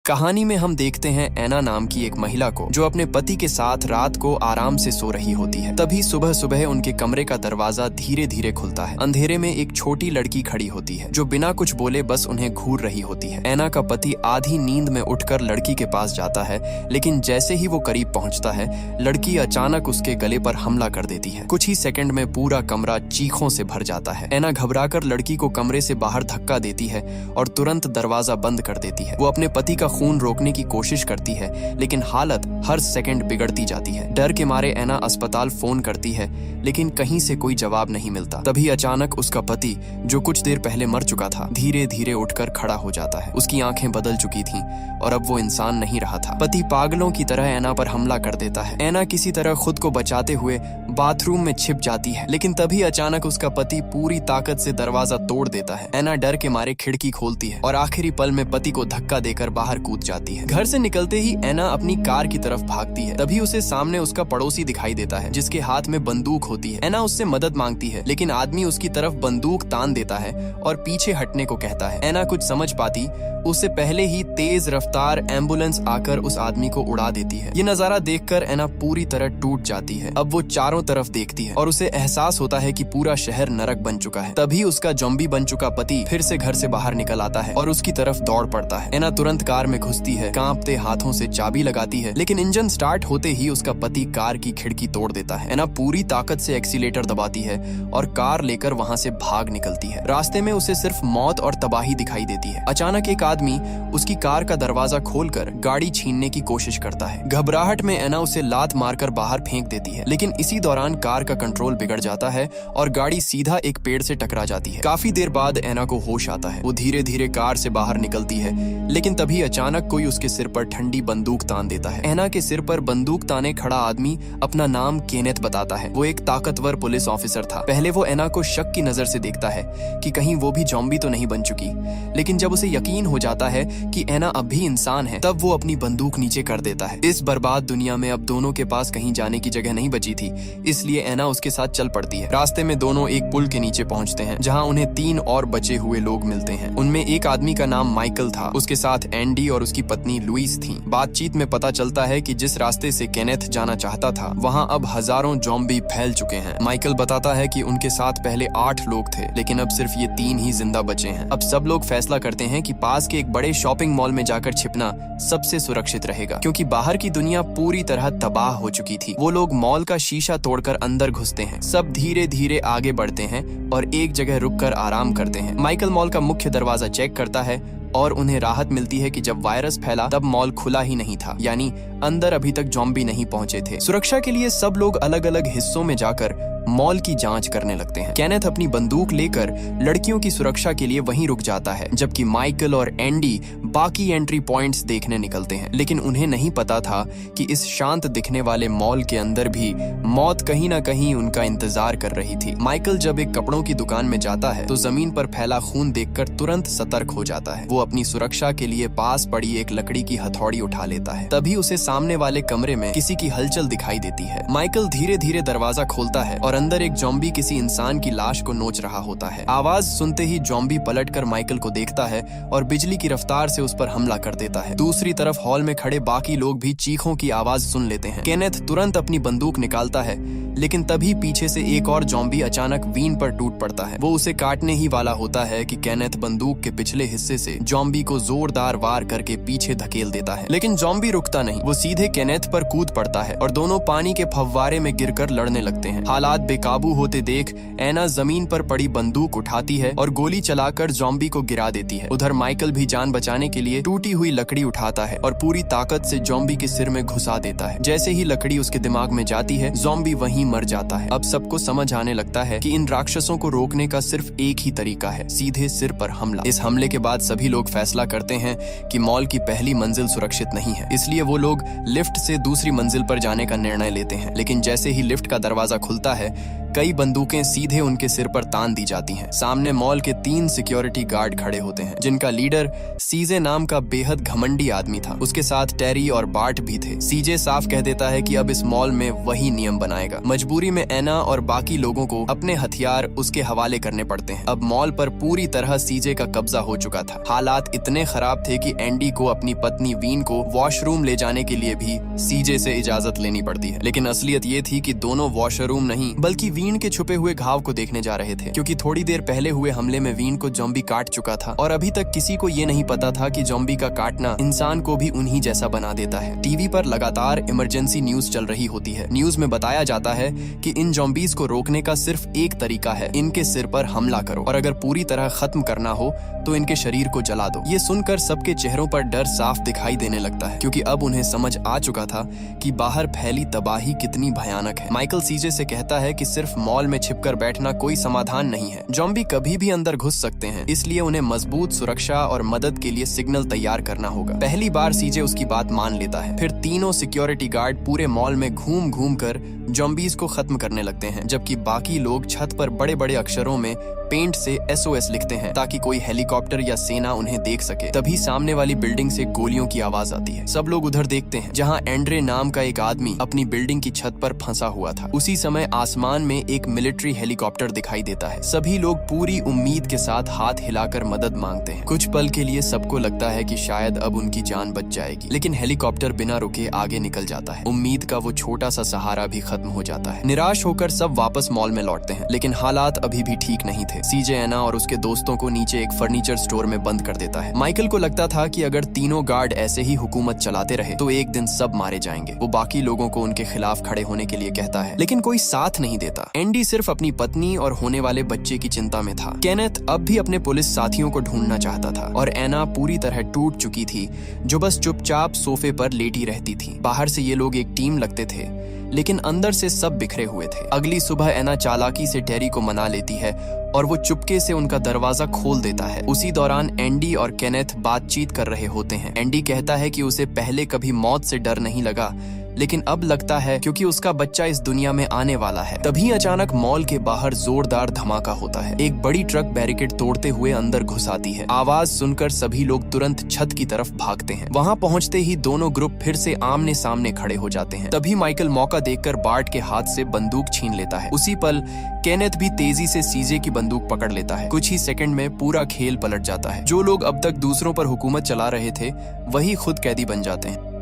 कहानी में हम देखते हैं एना नाम की एक महिला को जो अपने पति के साथ रात को आराम से सो रही होती है। तभी सुबह सुबह उनके कमरे का दरवाजा धीरे धीरे खुलता है। अंधेरे में एक छोटी लड़की खड़ी होती है जो बिना कुछ बोले बस उन्हें घूर रही होती है। एना का पति आधी नींद में उठकर लड़की के पास जाता है, लेकिन जैसे ही वो करीब पहुंचता है लड़की अचानक उसके गले पर हमला कर देती है। कुछ ही सेकंड में पूरा कमरा चीखों से भर जाता है। एना घबराकर लड़की को कमरे से बाहर धक्का देती है और तुरंत दरवाजा बंद कर देती है। वो अपने पति का खून रोकने की कोशिश करती है, लेकिन हालत हर सेकंड बिगड़ती जाती है। डर के मारे एना अस्पताल फोन करती है, लेकिन कहीं से कोई जवाब नहीं मिलता। तभी अचानक उसका पति, जो कुछ देर पहले मर चुका था, धीरे धीरे उठकर खड़ा हो जाता है। उसकी आंखें बदल चुकी थीं और अब वो इंसान नहीं रहा था। पति पागलों की तरह एना पर हमला कर देता है। एना किसी तरह खुद को बचाते हुए बाथरूम में छिप जाती है, लेकिन तभी अचानक उसका पति पूरी ताकत से दरवाजा तोड़ देता है। एना डर के मारे खिड़की खोलती है और आखिरी पल में पति को धक्का देकर बाहर कूद जाती है। घर से निकलते ही एना अपनी कार की तरफ भागती है। तभी उसे सामने उसका पड़ोसी दिखाई देता है जिसके हाथ में बंदूक होती है। एना उससे मदद मांगती है, लेकिन आदमी उसकी तरफ बंदूक तान देता है और पीछे हटने को कहता है। एना कुछ समझ पाती उससे पहले ही तेज रफ्तार एम्बुलेंस आकर उस आदमी को उड़ा देती है। ये नजारा देखकर एना पूरी तरह टूट जाती है। अब वो चारों तरफ देखती है और उसे एहसास होता है कि पूरा शहर नरक बन चुका है। तभी उसका ज़ॉम्बी बन चुका पति फिर से घर से बाहर निकल आता है और उसकी तरफ दौड़ पड़ता है। एना तुरंत कार में घुसती है, कांपते हाथों से चाबी लगाती है, लेकिन इंजन स्टार्ट होते ही उसका पति कार की खिड़की तोड़ देता है। एना पूरी ताकत से एक्सीलेटर दबाती है और कार लेकर वहाँ से भाग निकलती है। रास्ते में उसे सिर्फ मौत और तबाही दिखाई देती है। अचानक एक आदमी उसकी कार का दरवाजा खोलकर गाड़ी छीनने की कोशिश करता है। घबराहट में एना उसे लात मारकर बाहर फेंक देती है, लेकिन इसी दौरान कार का कंट्रोल बिगड़ जाता है और गाड़ी सीधा एक पेड़ से टकरा जाती है। काफी देर बाद एना को होश आता है। वो धीरे धीरे कार से बाहर निकलती है, लेकिन तभी अचानक कोई उसके सिर पर ठंडी बंदूक तान देता है। एना के सिर पर बंदूक ताने खड़ा आदमी अपना नाम केनेथ बताता है। वो एक ताकतवर पुलिस ऑफिसर था। पहले वो एना को शक की नजर से देखता है कि कहीं वो भी ज़ॉम्बी तो नहीं बन चुकी, लेकिन जब उसे यकीन हो जाता है कि एना अब भी इंसान है, तब वो अपनी बंदूक नीचे कर देता है। इस बर्बाद दुनिया में अब दोनों के पास कहीं जाने की जगह नहीं बची थी, इसलिए एना उसके साथ चल पड़ती है। रास्ते में दोनों एक पुल के नीचे पहुंचते हैं, जहां उन्हें 3 और बचे हुए लोग मिलते हैं। उनमें एक आदमी का नाम माइकल था, उसके साथ एंडी और उसकी पत्नी लुइस थी। बातचीत में पता चलता है कि जिस रास्ते से केनेथ जाना चाहता था, वहाँ अब हजारों ज़ॉम्बी फैल चुके हैं। माइकल बताता है कि उनके साथ पहले 8 लोग थे, लेकिन अब सिर्फ ये 3 ही जिंदा बचे हैं। अब सब लोग फैसला करते हैं कि पास के एक बड़े शॉपिंग मॉल में जाकर छिपना सबसे सुरक्षित रहेगा, क्योंकि बाहर की दुनिया पूरी तरह तबाह हो चुकी थी। वो लोग मॉल का शीशा तोड़कर अंदर घुसते हैं। सब धीरे धीरे आगे बढ़ते हैं और एक जगह रुककर आराम करते हैं। माइकल मॉल का मुख्य दरवाजा चेक करता है और उन्हें राहत मिलती है कि जब वायरस फैला तब मॉल खुला ही नहीं था, यानी अंदर अभी तक ज़ॉम्बी नहीं पहुंचे थे। सुरक्षा के लिए सब लोग अलग अलग हिस्सों में जाकर मॉल की जांच करने लगते हैं। केनेथ अपनी बंदूक लेकर लड़कियों की सुरक्षा के लिए वहीं रुक जाता है, जबकि माइकल और एंडी बाकी एंट्री पॉइंट्स देखने निकलते हैं। लेकिन उन्हें नहीं पता था कि इस शांत दिखने वाले मॉल के अंदर भी मौत कहीं ना कहीं उनका इंतजार कर रही थी। माइकल जब एक कपड़ों की दुकान में जाता है तो जमीन पर फैला खून देखकर तुरंत सतर्क हो जाता है। वो अपनी सुरक्षा के लिए पास पड़ी एक लकड़ी की हथौड़ी उठा लेता है। तभी उसे सामने वाले कमरे में किसी की हलचल दिखाई देती है। माइकल धीरे धीरे दरवाजा खोलता है और अंदर एक ज़ॉम्बी किसी इंसान की लाश को नोच रहा होता है। आवाज सुनते ही ज़ॉम्बी पलटकर माइकल को देखता है और बिजली की रफ्तार से उस पर हमला कर देता है। दूसरी तरफ हॉल में खड़े बाकी लोग भी चीखों की आवाज सुन लेते हैं। केनेथ तुरंत अपनी बंदूक निकालता है, लेकिन तभी पीछे से एक और ज़ॉम्बी अचानक वीन पर टूट पड़ता है। वो उसे काटने ही वाला होता है कि केनेथ बंदूक के पिछले हिस्से से ज़ॉम्बी को जोरदार वार करके पीछे धकेल देता है, लेकिन ज़ॉम्बी रुकता नहीं। वो सीधे केनेथ पर कूद पड़ता है और दोनों पानी के फव्वारे में गिरकर लड़ने लगते हैं। हालात बेकाबू होते देख एना जमीन पर पड़ी बंदूक उठाती है और गोली चलाकर ज़ॉम्बी को गिरा देती है। उधर माइकल भी जान बचाने के लिए टूटी हुई लकड़ी उठाता है और पूरी ताकत से ज़ॉम्बी के सिर में घुसा देता है। जैसे ही लकड़ी उसके दिमाग में जाती है, ज़ॉम्बी वहीं मर जाता है। अब सबको समझ आने लगता है कि इन राक्षसों को रोकने का सिर्फ एक ही तरीका है, सीधे सिर पर हमला। इस हमले के बाद सभी लोग फैसला करते हैं कि मॉल की पहली मंजिल सुरक्षित नहीं है, इसलिए वो लोग लिफ्ट से दूसरी मंजिल पर जाने का निर्णय लेते हैं। लेकिन जैसे ही लिफ्ट का दरवाजा खुलता है, कई बंदूकें सीधे उनके सिर पर तान दी जाती हैं। सामने मॉल के 3 सिक्योरिटी गार्ड खड़े होते हैं, जिनका लीडर सीजे नाम का बेहद घमंडी आदमी था। उसके साथ टेरी और बार्ट भी थे। सीजे साफ कह देता है कि अब इस मॉल में वही नियम बनाएगा। मजबूरी में एना और बाकी लोगों को अपने हथियार उसके हवाले करने पड़ते हैं। अब मॉल पर पूरी तरह सीजे का कब्जा हो चुका था। हालात इतने खराब थे कि एंडी को अपनी पत्नी वीन को वॉशरूम ले जाने के लिए भी सीजे से इजाजत लेनी पड़ती है। लेकिन असलियत ये थी कि दोनों वॉशरूम नहीं बल्कि वीन के छुपे हुए घाव को देखने जा रहे थे, क्योंकि थोड़ी देर पहले हुए हमले में वीन को ज़ॉम्बी काट चुका था और अभी तक किसी को ये नहीं पता था कि ज़ॉम्बी का काटना इंसान को भी उन्हीं जैसा बना देता है। टीवी पर लगातार इमरजेंसी न्यूज चल रही होती है। न्यूज में बताया जाता है कि इन ज़ॉम्बीज को रोकने का सिर्फ एक तरीका है, इनके सिर पर हमला करो और अगर पूरी तरह खत्म करना हो तो इनके शरीर को जला दो। ये सुनकर सबके चेहरों पर डर साफ दिखाई देने लगता है, क्योंकि अब उन्हें समझ आ चुका था कि बाहर फैली तबाही कितनी भयानक है। माइकल सीजे से कहता है कि सिर्फ मॉल में छिपकर बैठना कोई समाधान नहीं है। ज़ॉम्बी कभी भी अंदर घुस सकते हैं, इसलिए उन्हें मजबूत सुरक्षा और मदद के लिए सिग्नल तैयार करना होगा। पहली बार सीजे उसकी बात मान लेता है। फिर तीनों सिक्योरिटी गार्ड पूरे मॉल में घूम घूम कर ज़ॉम्बीज को खत्म करने लगते हैं, जबकि बाकी लोग छत पर बड़े बड़े अक्षरों में पेंट से SOS लिखते हैं ताकि कोई हेलीकॉप्टर या सेना उन्हें देख सके। तभी सामने वाली बिल्डिंग से गोलियों की आवाज आती है। सब लोग उधर देखते हैं, जहां एंड्रे नाम का एक आदमी अपनी बिल्डिंग की छत पर फंसा हुआ था। उसी समय आसमान में एक मिलिट्री हेलीकॉप्टर दिखाई देता है। सभी लोग पूरी उम्मीद के साथ हाथ हिलाकर मदद मांगते हैं। कुछ पल के लिए सबको लगता है कि शायद अब उनकी जान बच जाएगी, लेकिन हेलीकॉप्टर बिना रुके आगे निकल जाता है। उम्मीद का वो छोटा सा सहारा भी खत्म हो जाता है। निराश होकर सब वापस मॉल में लौटते हैं, लेकिन हालात अभी भी ठीक नहीं थे। सीजे एना और उसके दोस्तों को नीचे एक फर्नीचर स्टोर में बंद कर देता है। माइकल को लगता था कि अगर तीनों गार्ड ऐसे ही हुकूमत चलाते रहे तो एक दिन सब मारे जाएंगे। वो बाकी लोगों को उनके खिलाफ खड़े होने के लिए कहता है, लेकिन कोई साथ नहीं देता। एंडी सिर्फ अपनी पत्नी और होने वाले बच्चे की चिंता में था। केनेथ अब भी अपने पुलिस साथियों को ढूंढना चाहता था और एना पूरी तरह टूट चुकी थी, जो बस चुपचाप सोफे पर लेटी रहती थी। बाहर से ये लोग एक टीम लगते थे, लेकिन अंदर से सब बिखरे हुए थे। अगली सुबह एना चालाकी से टेरी को मना लेती है और वो चुपके से उनका दरवाजा खोल देता है। उसी दौरान एंडी और केनेथ बातचीत कर रहे होते हैं। एंडी कहता है कि उसे पहले कभी मौत से डर नहीं लगा, लेकिन अब लगता है क्योंकि उसका बच्चा इस दुनिया में आने वाला है। तभी अचानक मॉल के बाहर जोरदार धमाका होता है। एक बड़ी ट्रक बैरिकेड तोड़ते हुए अंदर घुस आती है। आवाज सुनकर सभी लोग तुरंत छत की तरफ भागते हैं। वहां पहुंचते ही दोनों ग्रुप फिर से आमने सामने खड़े हो जाते हैं। तभी माइकल मौका देखकर बार्ट के हाथ से बंदूक छीन लेता है। उसी पल केनेथ भी तेजी से सीजे की बंदूक पकड़ लेता है। कुछ ही सेकंड में पूरा खेल पलट जाता है। जो लोग अब तक दूसरों पर हुकूमत चला रहे थे, वही खुद कैदी बन जाते हैं।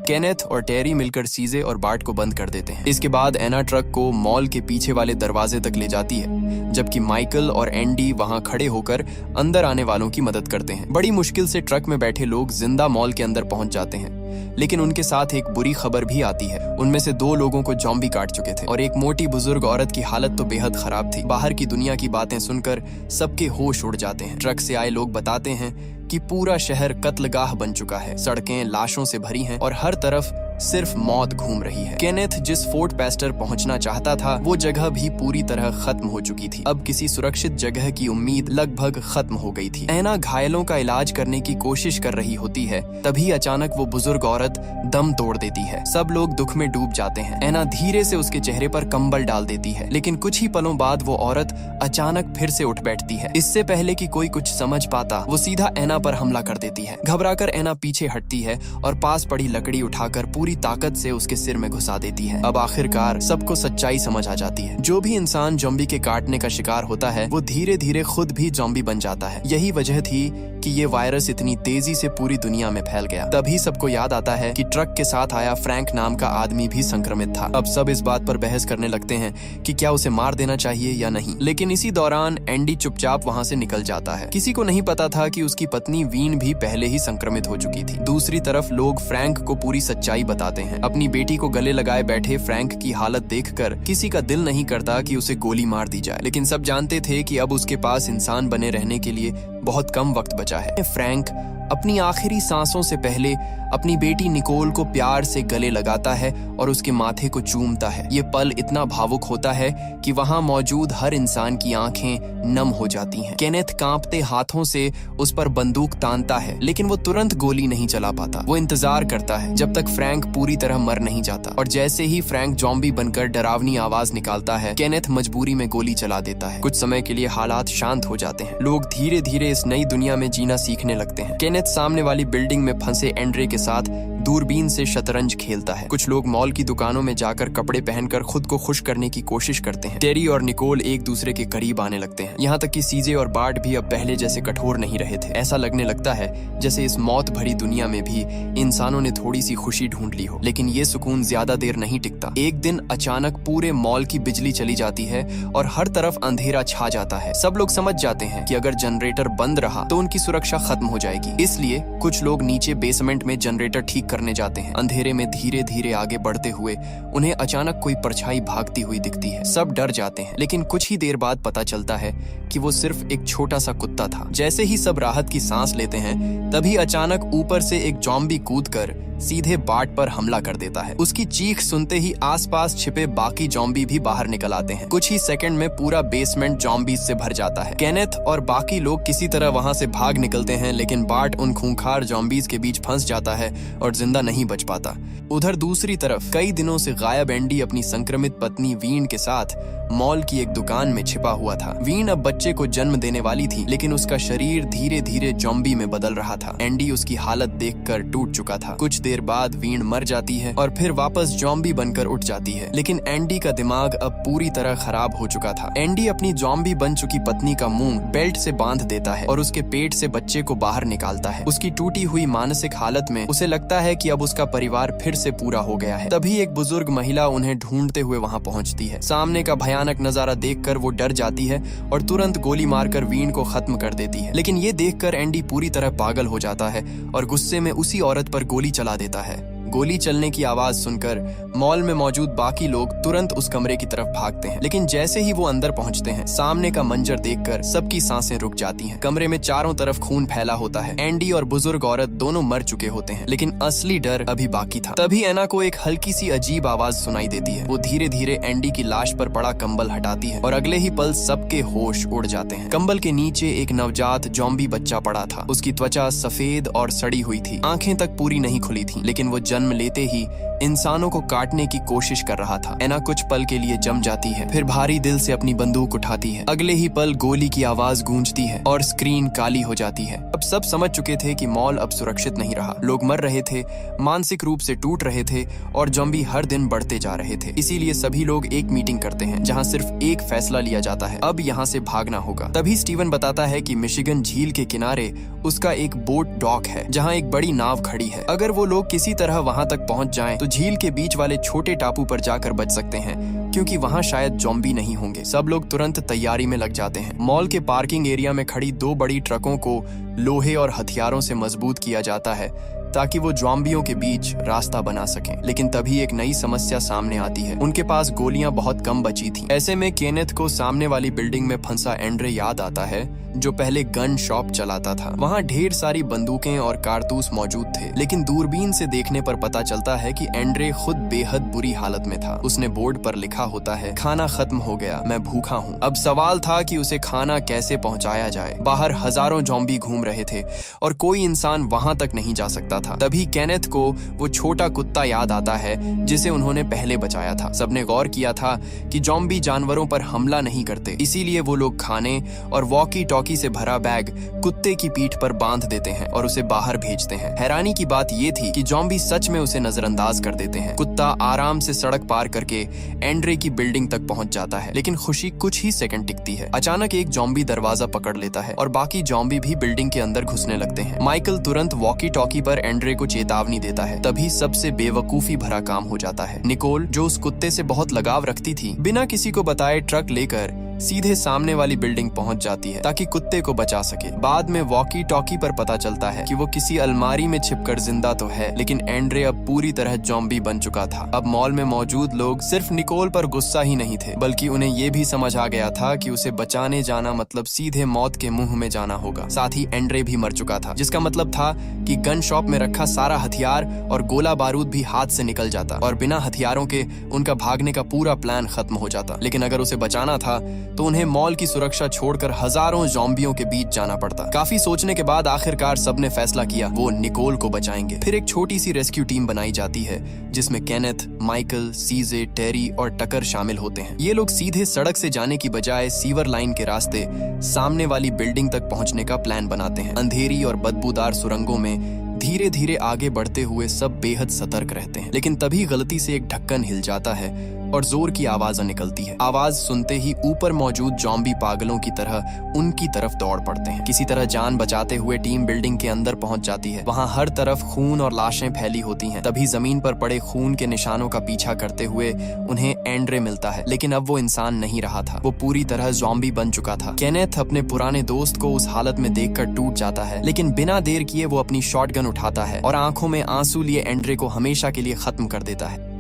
केनेथ और टेरी मिलकर सीजे और बार्ट को बंद कर देते हैं। इसके बाद एना ट्रक को मॉल के पीछे वाले दरवाजे तक ले जाती है, जबकि माइकल और एंडी वहां खड़े होकर अंदर आने वालों की मदद करते हैं। बड़ी मुश्किल से ट्रक में बैठे लोग जिंदा मॉल के अंदर पहुंच जाते हैं, लेकिन उनके साथ एक बुरी खबर भी आती है। उनमें से 2 लोगों को ज़ॉम्बी काट चुके थे और एक मोटी बुजुर्ग औरत की हालत तो बेहद खराब थी। बाहर की दुनिया की बातें सुनकर सबके होश उड़ जाते हैं। ट्रक से आए लोग बताते हैं कि पूरा शहर कत्लगाह बन चुका है। सड़कें लाशों से भरी हैं और हर तरफ सिर्फ मौत घूम रही है। केनेथ जिस फोर्ट पेस्टर पहुंचना चाहता था, वो जगह भी पूरी तरह खत्म हो चुकी थी। अब किसी सुरक्षित जगह की उम्मीद लगभग खत्म हो गई थी। एना घायलों का इलाज करने की कोशिश कर रही होती है, तभी अचानक वो बुजुर्ग औरत दम तोड़ देती है। सब लोग दुख में डूब जाते हैं। एना धीरे से उसके चेहरे पर कंबल डाल देती है, लेकिन कुछ ही पलों बाद वो औरत अचानक फिर से उठ बैठती है। इससे पहले कि कोई कुछ समझ पाता, वो सीधा एना पर हमला कर देती है। घबराकर एना पीछे हटती है और पास पड़ी लकड़ी उठाकर पूरी ताकत से उसके सिर में घुसा देती है। अब आखिरकार सबको सच्चाई समझ आ जाती है। जो भी इंसान ज़ॉम्बी के काटने का शिकार होता है, वो धीरे धीरे खुद भी ज़ॉम्बी बन जाता है। यही वजह थी कि ये वायरस इतनी तेजी से पूरी दुनिया में फैल गया। तभी सबको याद आता है कि ट्रक के साथ आया फ्रैंक नाम का आदमी भी संक्रमित था। अब सब इस बात पर बहस करने लगते हैं कि क्या उसे मार देना चाहिए या नहीं। लेकिन इसी दौरान एंडी चुपचाप वहां से निकल जाता है। किसी को नहीं पता था कि उसकी पत्नी वीन भी पहले ही संक्रमित हो चुकी थी। दूसरी तरफ लोग फ्रैंक को पूरी सच्चाई बताते हैं। अपनी बेटी को गले लगाए बैठे फ्रैंक की हालत देखकर किसी का दिल नहीं करता कि उसे गोली मार दी जाए, लेकिन सब जानते थे कि अब उसके पास इंसान बने रहने के लिए बहुत कम वक्त बचा है। फ्रैंक अपनी आखिरी सांसों से पहले अपनी बेटी निकोल को प्यार से गले लगाता है और उसके माथे को चूमता है। ये पल इतना भावुक होता है कि वहां मौजूद हर इंसान की आंखें नम हो जाती हैं। केनेथ कांपते हाथों से उस पर बंदूक तानता है, लेकिन वो तुरंत गोली नहीं चला पाता। वो इंतजार करता है जब तक फ्रैंक पूरी तरह मर नहीं जाता, और जैसे ही फ्रैंक ज़ॉम्बी बनकर डरावनी आवाज निकालता है, केनेथ मजबूरी में गोली चला देता है। कुछ समय के लिए हालात शांत हो जाते हैं। लोग धीरे धीरे इस नई दुनिया में जीना सीखने लगते हैं। केनेथ सामने वाली बिल्डिंग में फंसे एंड्रे के साथ दूरबीन से शतरंज खेलता है। कुछ लोग मॉल की दुकानों में जाकर कपड़े पहनकर खुद को खुश करने की कोशिश करते हैं। टेरी और निकोल एक दूसरे के करीब आने लगते हैं, यहाँ तक कि सीजे और बार्ट भी अब पहले जैसे कठोर नहीं रहे थे। ऐसा लगने लगता है जैसे इस मौत भरी दुनिया में भी इंसानों ने थोड़ी सी खुशी ढूंढ ली हो। लेकिन ये सुकून ज्यादा देर नहीं टिकता। एक दिन अचानक पूरे मॉल की बिजली चली जाती है और हर तरफ अंधेरा छा जाता है। सब लोग समझ जाते हैं कि अगर जनरेटर बंद रहा तो उनकी सुरक्षा खत्म हो जाएगी। इसलिए कुछ लोग नीचे बेसमेंट में जनरेटर ठीक करने जाते हैं। अंधेरे में धीरे धीरे आगे बढ़ते हुए उन्हें अचानक कोई परछाई भागती हुई दिखती है। सब डर जाते हैं, लेकिन कुछ ही देर बाद पता चलता है कि वो सिर्फ एक छोटा सा कुत्ता था। जैसे ही सब राहत की सांस लेते हैं, तभी अचानक ऊपर से एक ज़ॉम्बी कूदकर सीधे बार्ट पर हमला कर देता है। उसकी चीख सुनते ही आसपास छिपे बाकी ज़ॉम्बी भी बाहर निकल आते हैं। कुछ ही सेकंड में पूरा बेसमेंट ज़ॉम्बीज से भर जाता है। केनेथ और बाकी लोग किसी तरह वहां से भाग निकलते हैं, लेकिन बार्ट उन खूंखार ज़ॉम्बीज के बीच फंस जाता है और जिंदा नहीं बच पाता। उधर दूसरी तरफ कई दिनों से गायब एंडी अपनी संक्रमित पत्नी वीन के साथ मॉल की एक दुकान में छिपा हुआ था। वीन अब बच्चे को जन्म देने वाली थी, लेकिन उसका शरीर धीरे धीरे ज़ॉम्बी में बदल रहा था। एंडी उसकी हालत देखकर टूट चुका था। कुछ देर बाद वीन मर जाती है और फिर वापस ज़ॉम्बी बनकर उठ जाती है, लेकिन एंडी का दिमाग अब पूरी तरह खराब हो चुका था। एंडी अपनी ज़ॉम्बी बन चुकी पत्नी का मुंह बेल्ट से बांध देता है और उसके पेट से बच्चे को बाहर निकालता है। उसकी टूटी हुई मानसिक हालत में उसे लगता है कि अब उसका परिवार फिर से पूरा हो गया है। तभी एक बुजुर्ग महिला उन्हें ढूंढते हुए वहां पहुंचती है। सामने का भयानक नजारा देखकर वो डर जाती है और तुरंत गोली मारकर वीन को खत्म कर देती है। लेकिन ये देखकर एंडी पूरी तरह पागल हो जाता है और गुस्से में उसी औरत पर गोली चला देता है। गोली चलने की आवाज सुनकर मॉल में मौजूद बाकी लोग तुरंत उस कमरे की तरफ भागते हैं, लेकिन जैसे ही वो अंदर पहुंचते हैं, सामने का मंजर देखकर सबकी सांसें रुक जाती हैं। कमरे में चारों तरफ खून फैला होता है। एंडी और बुजुर्ग औरत दोनों मर चुके होते हैं, लेकिन असली डर अभी बाकी था। तभी एना को एक हल्की सी अजीब आवाज सुनाई देती है। वो धीरे धीरे एंडी की लाश पर पड़ा कंबल हटाती है और अगले ही पल सबके होश उड़ जाते हैं। कंबल के नीचे एक नवजात ज़ॉम्बी बच्चा पड़ा था। उसकी त्वचा सफेद और सड़ी हुई थी, आंखें तक पूरी नहीं खुली थी, लेकिन वो जन्म लेते ही इंसानों को काटने की कोशिश कर रहा था। एना कुछ पल के लिए जम जाती है, फिर भारी दिल से अपनी बंदूक उठाती है। अगले ही पल गोली की आवाज गूंजती है और स्क्रीन काली हो जाती है। अब सब समझ चुके थे कि मॉल अब सुरक्षित नहीं रहा। लोग मर रहे थे, मानसिक रूप से टूट रहे थे और ज़ॉम्बी हर दिन बढ़ते जा रहे थे। इसीलिए सभी लोग एक मीटिंग करते हैं, जहां सिर्फ एक फैसला लिया जाता है, अब यहाँ से भागना होगा। तभी स्टीवन बताता है कि मिशिगन झील के किनारे उसका एक बोट डॉक है, जहाँ एक बड़ी नाव खड़ी है। अगर वो लोग किसी तरह वहां तक पहुंच जाएं, तो झील के बीच वाले छोटे टापू पर जाकर बच सकते हैं, क्योंकि वहां शायद ज़ॉम्बी नहीं होंगे। सब लोग तुरंत तैयारी में लग जाते हैं। मॉल के पार्किंग एरिया में खड़ी 2 बड़ी ट्रकों को लोहे और हथियारों से मजबूत किया जाता है ताकि वो ज़ॉम्बियों के बीच रास्ता बना सकें। लेकिन तभी एक नई समस्या सामने आती है। उनके पास गोलियां बहुत कम बची थीं। ऐसे में केनेथ को सामने वाली बिल्डिंग में फंसा एंड्रे याद आता है, जो पहले गन शॉप चलाता था। वहां ढेर सारी बंदूकें और कारतूस मौजूद थे, लेकिन दूरबीन से देखने पर पता चलता है कि एंड्रे खुद बेहद बुरी हालत में था। उसने बोर्ड पर लिखा होता है, खाना खत्म हो गया, मैं भूखा हूँ। अब सवाल था कि उसे खाना कैसे पहुँचाया जाए। बाहर हजारों ज़ॉम्बी घूम रहे थे और कोई इंसान वहां तक नहीं जा सकता था। तभी केनेथ को वो छोटा कुत्ता याद आता है जिसे उन्होंने पहले बचाया था। सबने गौर किया था कि ज़ॉम्बी जानवरों पर हमला नहीं करते, इसीलिए वो लोग खाने और वॉकी टॉकी से भरा बैग कुत्ते की पीठ पर बांध देते हैं और उसे बाहर भेजते हैं। हैरानी की बात ये थी कि ज़ॉम्बी सच में उसे नजरअंदाज कर देते हैं। कुत्ता आराम से सड़क पार करके एंड्रे की बिल्डिंग तक पहुंच जाता है, लेकिन खुशी कुछ ही सेकंड टिकती है। अचानक एक ज़ॉम्बी दरवाजा पकड़ लेता है और बाकी ज़ॉम्बी भी बिल्डिंग के अंदर घुसने लगते हैं। माइकल तुरंत वॉकी टॉकी पर एंड्रे को चेतावनी देता है। तभी सबसे बेवकूफी भरा काम हो जाता है। निकोल, जो उस कुत्ते से बहुत लगाव रखती थी, बिना किसी को बताए ट्रक लेकर सीधे सामने वाली बिल्डिंग पहुंच जाती है ताकि कुत्ते को बचा सके। बाद में वॉकी टॉकी पर पता चलता है कि वो किसी अलमारी में छिपकर जिंदा तो है, लेकिन एंड्रे अब पूरी तरह ज़ॉम्बी बन चुका था। अब मॉल में मौजूद लोग सिर्फ निकोल पर गुस्सा ही नहीं थे, बल्कि उन्हें ये भी समझ आ गया था कि उसे बचाने जाना मतलब सीधे मौत के मुंह में जाना होगा। साथ ही एंड्रे भी मर चुका था, जिसका मतलब था कि गन शॉप में रखा सारा हथियार और गोला बारूद भी हाथ से निकल जाता और बिना हथियारों के उनका भागने का पूरा प्लान खत्म हो जाता। लेकिन अगर उसे बचाना था तो उन्हें मॉल की सुरक्षा छोड़कर हजारों ज़ॉम्बियों के बीच जाना पड़ता। काफी सोचने के बाद आखिरकार सबने फैसला किया वो निकोल को बचाएंगे। फिर एक छोटी सी रेस्क्यू टीम बनाई जाती है जिसमें केनेथ, माइकल, सीजे, टेरी और टकर शामिल होते हैं। ये लोग सीधे सड़क से जाने की बजाय सीवर लाइन के रास्ते सामने वाली बिल्डिंग तक पहुंचने का प्लान बनाते हैं। अंधेरी और बदबूदार सुरंगों में धीरे धीरे आगे बढ़ते हुए सब बेहद सतर्क रहते हैं, लेकिन तभी गलती से एक ढक्कन हिल जाता है और जोर की आवाज निकलती है। आवाज सुनते ही ऊपर मौजूद ज़ॉम्बी पागलों की तरह उनकी तरफ दौड़ पड़ते हैं। किसी तरह जान बचाते हुए टीम बिल्डिंग के अंदर पहुंच जाती है। वहां हर तरफ खून और लाशें फैली होती हैं। तभी जमीन पर पड़े खून के निशानों का पीछा करते हुए उन्हें एंड्रे मिलता है, लेकिन अब वो इंसान नहीं रहा था, वो पूरी तरह ज़ॉम्बी बन चुका था। केनेथ अपने पुराने दोस्त को उस हालत में देखकर टूट जाता है, लेकिन बिना देर किए वो अपनी शॉटगन उठाता है और आंखों में आंसू लिए एंड्रे को हमेशा के लिए खत्म कर देता है।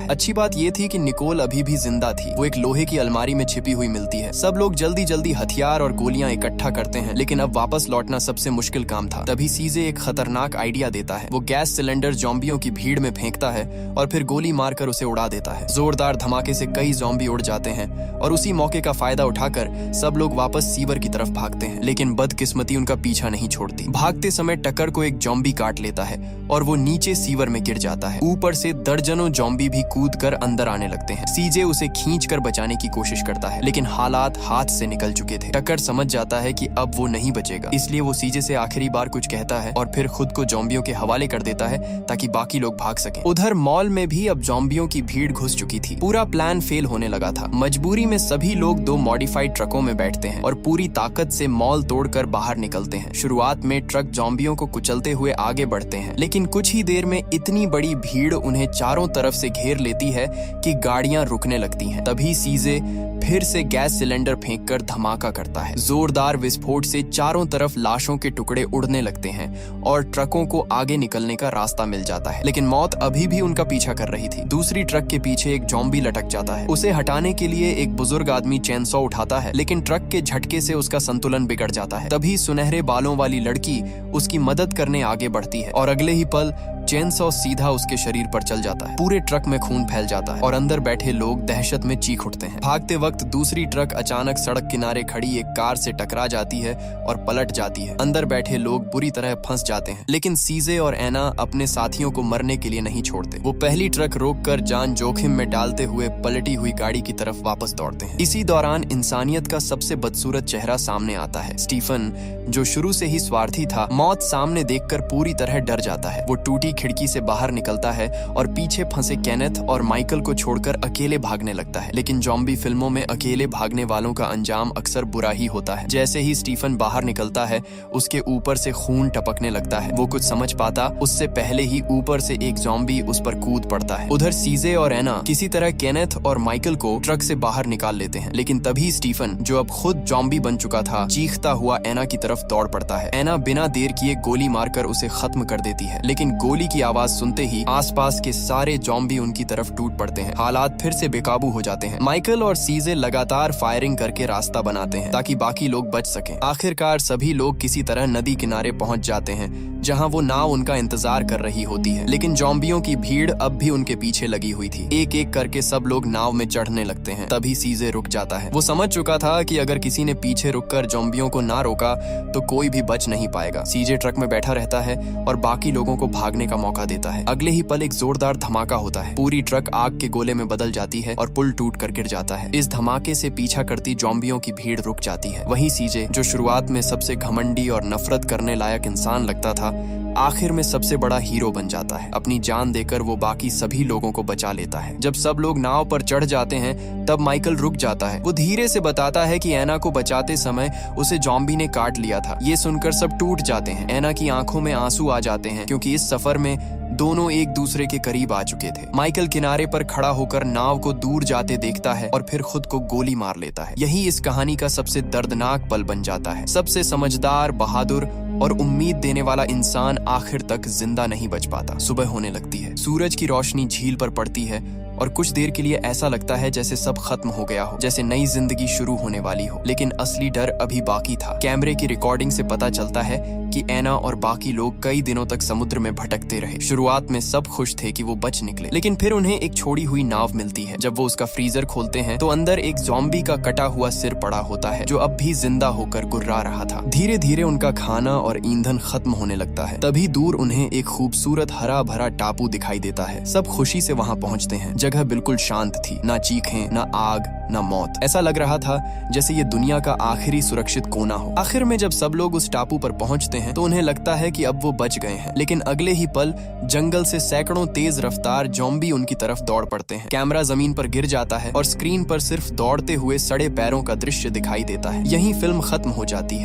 अच्छी बात ये थी कि निकोल अभी भी जिंदा थी। वो एक लोहे की अलमारी में छिपी हुई मिलती है। सब लोग जल्दी जल्दी हथियार और गोलियां इकट्ठा करते हैं, लेकिन अब वापस लौटना सबसे मुश्किल काम था। तभी सीजे एक खतरनाक आइडिया देता है। वो गैस सिलेंडर ज़ॉम्बियों की भीड़ में फेंकता है और फिर गोली मारकर उसे उड़ा देता है। जोरदार धमाके से कई ज़ॉम्बी उड़ जाते हैं और उसी मौके का फायदा उठाकर सब लोग वापस सीवर की तरफ भागते हैं, लेकिन बदकिस्मती उनका पीछा नहीं छोड़ती। भागते समय टकर को एक ज़ॉम्बी काट लेता है और वो नीचे सीवर में गिर जाता है। ऊपर से दर्जनों ज़ॉम्बी भी कूदकर अंदर आने लगते हैं। सीजे उसे खींचकर बचाने की कोशिश करता है, लेकिन हालात हाथ से निकल चुके थे। टकर समझ जाता है कि अब वो नहीं बचेगा, इसलिए वो सीजे से आखिरी बार कुछ कहता है और फिर खुद को ज़ॉम्बियों के हवाले कर देता है ताकि बाकी लोग भाग सकें। उधर मॉल में भी अब ज़ॉम्बियों की भीड़ घुस चुकी थी। पूरा प्लान फेल होने लगा था। मजबूरी में सभी लोग 2 मॉडिफाइड ट्रकों में बैठते हैं और पूरी ताकत से मॉल तोड़कर बाहर निकलते हैं। शुरुआत में ट्रक ज़ॉम्बियों को कुचलते हुए आगे बढ़ते हैं, लेकिन कुछ ही देर में इतनी बड़ी भीड़ उन्हें चारों तरफ से घेर लेती है कि गाड़ियां रुकने लगती हैं। तभी सीजे फिर से गैस सिलेंडर फेंककर धमाका करता है। जोरदार विस्फोट से चारों तरफ लाशों के टुकड़े उड़ने लगते हैं और ट्रकों को आगे निकलने का रास्ता मिल जाता है, लेकिन मौत अभी भी उनका पीछा कर रही थी। दूसरी ट्रक के पीछे एक ज़ॉम्बी लटक जाता है। उसे हटाने के लिए एक बुजुर्ग आदमी चेनसॉ उठाता है, लेकिन ट्रक के झटके से उसका संतुलन बिगड़ जाता है। तभी सुनहरे बालों वाली लड़की उसकी मदद करने आगे बढ़ती है और अगले ही पल चेनसॉ सीधा उसके शरीर पर चल जाता है। पूरे ट्रक में खून फैल जाता है और अंदर बैठे लोग दहशत में चीख उठते हैं। भागते वक्त दूसरी ट्रक अचानक सड़क किनारे खड़ी एक कार से टकरा जाती है और पलट जाती है। अंदर बैठे लोग बुरी तरह फंस जाते हैं, लेकिन सीजे और एना अपने साथियों को मरने के लिए नहीं छोड़ते। वो पहली ट्रक रोककर जान जोखिम में डालते हुए पलटी हुई गाड़ी की तरफ वापस दौड़ते हैं। इसी दौरान इंसानियत का सबसे बदसूरत चेहरा सामने आता है। स्टीफन, जो शुरू से ही स्वार्थी था, मौत सामने देखकर पूरी तरह डर जाता है। वो टूटी खिड़की से बाहर निकलता है और पीछे फंसे केनेथ और माइकल को छोड़कर अकेले भागने लगता है। लेकिन ज़ॉम्बी फिल्मों में अकेले भागने वालों का अंजाम अक्सर बुरा ही होता है। जैसे ही स्टीफन बाहर निकलता है, उसके ऊपर से खून टपकने लगता है। वो कुछ समझ पाता उससे पहले ही ऊपर से एक ज़ॉम्बी उस पर कूद पड़ता है। उधर सीजे और एना किसी तरह केनेथ और माइकल को ट्रक से बाहर निकाल लेते हैं, लेकिन तभी स्टीफन, जो अब खुद ज़ॉम्बी बन चुका था, चीखता हुआ एना की तरफ दौड़ पड़ता है। एना बिना देर किए गोली मारकर उसे खत्म कर देती है, लेकिन गोली की आवाज सुनते ही आसपास के सारे ज़ॉम्बी उनकी तरफ टूट पड़ते हैं। हालात फिर से बेकाबू हो जाते हैं। माइकल और सीजे लगातार फायरिंग करके रास्ता बनाते हैं ताकि बाकी लोग बच सकें। आखिरकार सभी लोग किसी तरह नदी किनारे पहुंच जाते हैं, जहां वो नाव उनका इंतजार कर रही होती है, लेकिन ज़ॉम्बियों की भीड़ अब भी उनके पीछे लगी हुई थी। एक एक करके सब लोग नाव में चढ़ने लगते हैं। तभी सीजे रुक जाता है। वो समझ चुका था कि अगर किसी ने पीछे रुककर ज़ॉम्बियों को ना रोका तो कोई भी बच नहीं पाएगा। सीजे ट्रक में बैठा रहता है और बाकी लोगों को भागने का मौका देता है। अगले ही पल एक जोरदार धमाका होता है। पूरी ट्रक आग के गोले में बदल जाती है और पुल टूट कर गिर जाता है। इस धमाके से पीछा करती ज़ॉम्बियों की भीड़ रुक जाती है। वहीं सीजे, जो शुरुआत में सबसे घमंडी और नफरत करने लायक इंसान लगता था, आखिर में सबसे बड़ा हीरो बन जाता है। अपनी जान देकर वो बाकी सभी लोगों को बचा लेता है। जब सब लोग नाव पर चढ़ जाते हैं, तब माइकल रुक जाता है। वो धीरे से बताता है कि एना को बचाते समय उसे ज़ॉम्बी ने काट लिया था। ये सुनकर सब टूट जाते हैं। एना की आंखों में आंसू आ जाते हैं, क्योंकि इस सफर में दोनों एक दूसरे के करीब आ चुके थे। माइकल किनारे पर खड़ा होकर नाव को दूर जाते देखता है और फिर खुद को गोली मार लेता है। यही इस कहानी का सबसे दर्दनाक पल बन जाता है। सबसे समझदार, बहादुर और उम्मीद देने वाला इंसान आखिर तक जिंदा नहीं बच पाता। सुबह होने लगती है, सूरज की रोशनी झील पर पड़ती है और कुछ देर के लिए ऐसा लगता है जैसे सब खत्म हो गया हो, जैसे नई जिंदगी शुरू होने वाली हो। लेकिन असली डर अभी बाकी था। कैमरे की रिकॉर्डिंग से पता चलता है कि एना और बाकी लोग कई दिनों तक समुद्र में भटकते रहे। शुरुआत में सब खुश थे कि वो बच निकले, लेकिन फिर उन्हें एक छोड़ी हुई नाव मिलती है। जब वो उसका फ्रीजर खोलते हैं तो अंदर एक ज़ॉम्बी का कटा हुआ सिर पड़ा होता है जो अब भी जिंदा होकर गुर्रा रहा था। धीरे धीरे उनका खाना और ईंधन खत्म होने लगता है। तभी दूर उन्हें एक खूबसूरत हरा भरा टापू दिखाई देता है। सब खुशी से वहां पहुंचते हैं। जगह बिल्कुल शांत थी, ना चीखें, ना आग, ना मौत। ऐसा लग रहा था जैसे ये दुनिया का आखिरी सुरक्षित कोना हो। आखिर में जब सब लोग उस टापू पर पहुंचते हैं तो उन्हें लगता है कि अब वो बच गए हैं, लेकिन अगले ही पल जंगल से सैकड़ों तेज रफ्तार ज़ॉम्बी उनकी तरफ दौड़ पड़ते हैं। कैमरा जमीन पर गिर जाता है और स्क्रीन पर सिर्फ दौड़ते हुए सड़े पैरों का दृश्य दिखाई देता है। यहीं फिल्म खत्म हो जाती है।